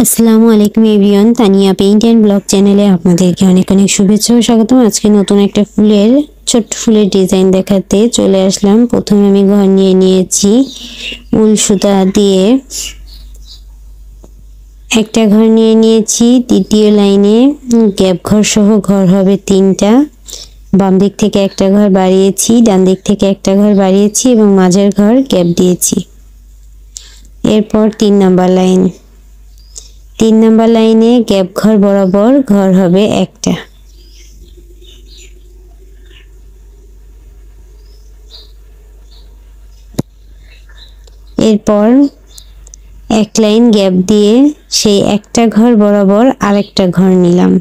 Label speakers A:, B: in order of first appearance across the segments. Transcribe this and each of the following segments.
A: আসসালামু আলাইকুম everyone, Tania paint and blog চ্যানেলে আপনাদেরকে অনেক অনেক শুভেচ্ছা ও স্বাগতম। আজকে নতুন একটা ছোট্ট ফুলের ডিজাইন দেখাতে চলে আসলাম। প্রথমে আমি ঘর নিয়ে নিয়েছি উল সুতা দিয়ে একটা ঘর নিয়ে নিয়েছি। দ্বিতীয় লাইনে গ্যাপ ঘর সহ ঘর হবে 3টা। বাম দিক থেকে একটা ঘর বাড়িয়েছি, ডান দিক থেকে একটা ঘর বাড়িয়েছি এবং মাঝের ঘর গ্যাপ দিয়েছি। এরপর 3 নাম্বার লাইন, 3 নাম্বার লাইনে গ্যাপ ঘর বরাবর ঘর হবে একটা। এরপর এক লাইন গ্যাপ দিয়ে সেই একটা ঘর বরাবর আরেকটা ঘর নিলাম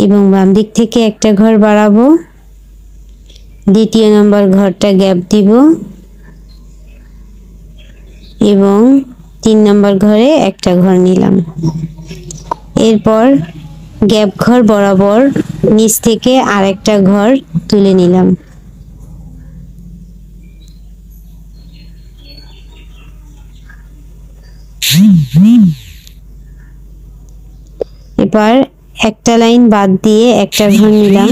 A: এবং বাম দিক থেকে একটা ঘর বাড়াবো, দ্বিতীয় নাম্বার ঘরটা গ্যাপ দিব এবং 3 নাম্বার ঘরে একটা ঘর নিলাম। এরপর গ্যাপ ঘর বরাবর নিচ থেকে আরেকটা ঘর তুলে নিলাম। এবার একটা লাইন বাদ দিয়ে একটা ঘর নিলাম।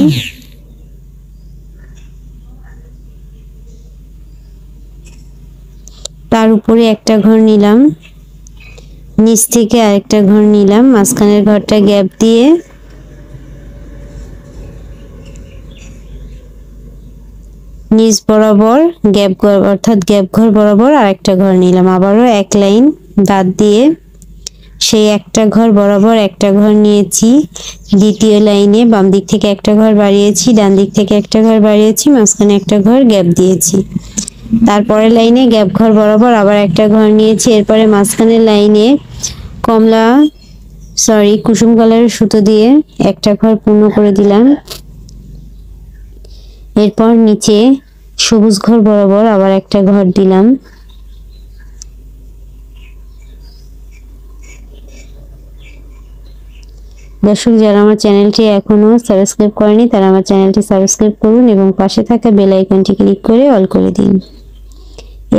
A: তার উপরে একটা ঘর নিলাম, নিচ থেকে আরেকটা ঘর নিলাম, মাঝখানের ঘরটা গ্যাপ দিয়ে নিচ বরাবর গ্যাপ ঘর অর্থাৎ গ্যাপ ঘর বরাবর আরেকটা ঘর নিলাম। আবারও এক লাইন বাদ দিয়ে সেই একটা ঘর বরাবর একটা ঘর নিয়েছি। দ্বিতীয় লাইনে বাম দিক থেকে একটা ঘর বাড়িয়েছি, ডান দিক থেকে একটা ঘর বাড়িয়েছি, মাঝখানে একটা ঘর গ্যাপ দিয়েছি। তারপরের লাইনে গ্যাপ ঘর বরাবর আবার একটা ঘর নিয়েছি। এরপরে মাঝখানের লাইনে কুসুম কালারের সুতো দিয়ে একটা ঘর পূর্ণ করে দিলাম। এরপর নিচে সবুজ ঘর বরাবর আবার একটা ঘর দিলাম। দর্শক, যারা আমার চ্যানেলটি এখনো সাবস্ক্রাইব করেনি তারা আমার চ্যানেলটি সাবস্ক্রাইব করুন এবং পাশে থাকা বেল আইকনটি ক্লিক করে অল করে দিন।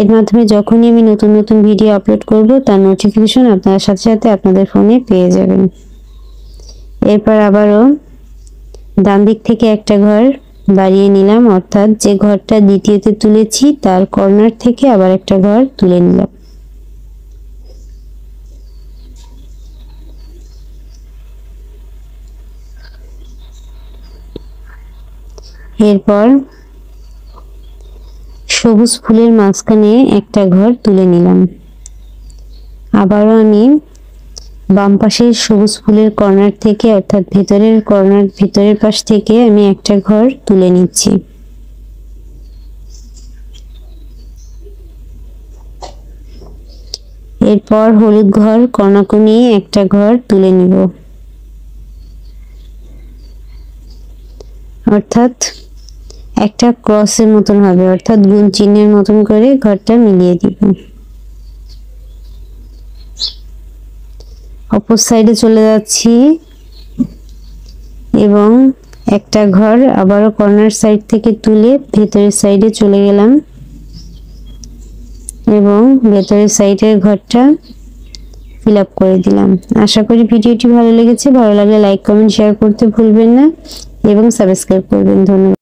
A: এর মাধ্যমে যখনই আমি নতুন নতুন ভিডিও আপলোড করব তার নোটিফিকেশন আপনার সাথে সাথে আপনাদের ফোনে পেয়ে যাবেন। এরপর আবারও ডান দিক থেকে একটা ঘর বাড়িয়ে নিলাম, অর্থাৎ যে ঘরটা দ্বিতীয়তে তুলেছি তার কর্নার থেকে আবার একটা ঘর তুলে নিলাম। এরপর সবুজ ফুলের মাঝখানে একটা ঘর তুলে নিলাম। আবারও আমি বাম পাশের সবুজ ফুলের কর্নার থেকে অর্থাৎ ভেতরের পাশ থেকে আমি একটা ঘর তুলে নিচ্ছি। এরপর হলুদ ঘর কোণাকুণি একটা ঘর তুলে নিব, অর্থাৎ একটা ক্রসের মতন হবে, অর্থাৎ গুণ চিহ্নের মতন করে ঘরটা মিলিয়ে দিব। অপর সাইডে চলে যাচ্ছি এবং একটা ঘর আবারও কর্নার সাইড থেকে তুলে ভেতরের সাইডে চলে গেলাম এবং ভেতরের সাইডের ঘরটা ফিল আপ করে দিলাম। আশা করি ভিডিওটি ভালো লেগেছে। ভালো লাগলে লাইক, কমেন্ট, শেয়ার করতে ভুলবেন না এবং সাবস্ক্রাইব করবেন। ধন্যবাদ।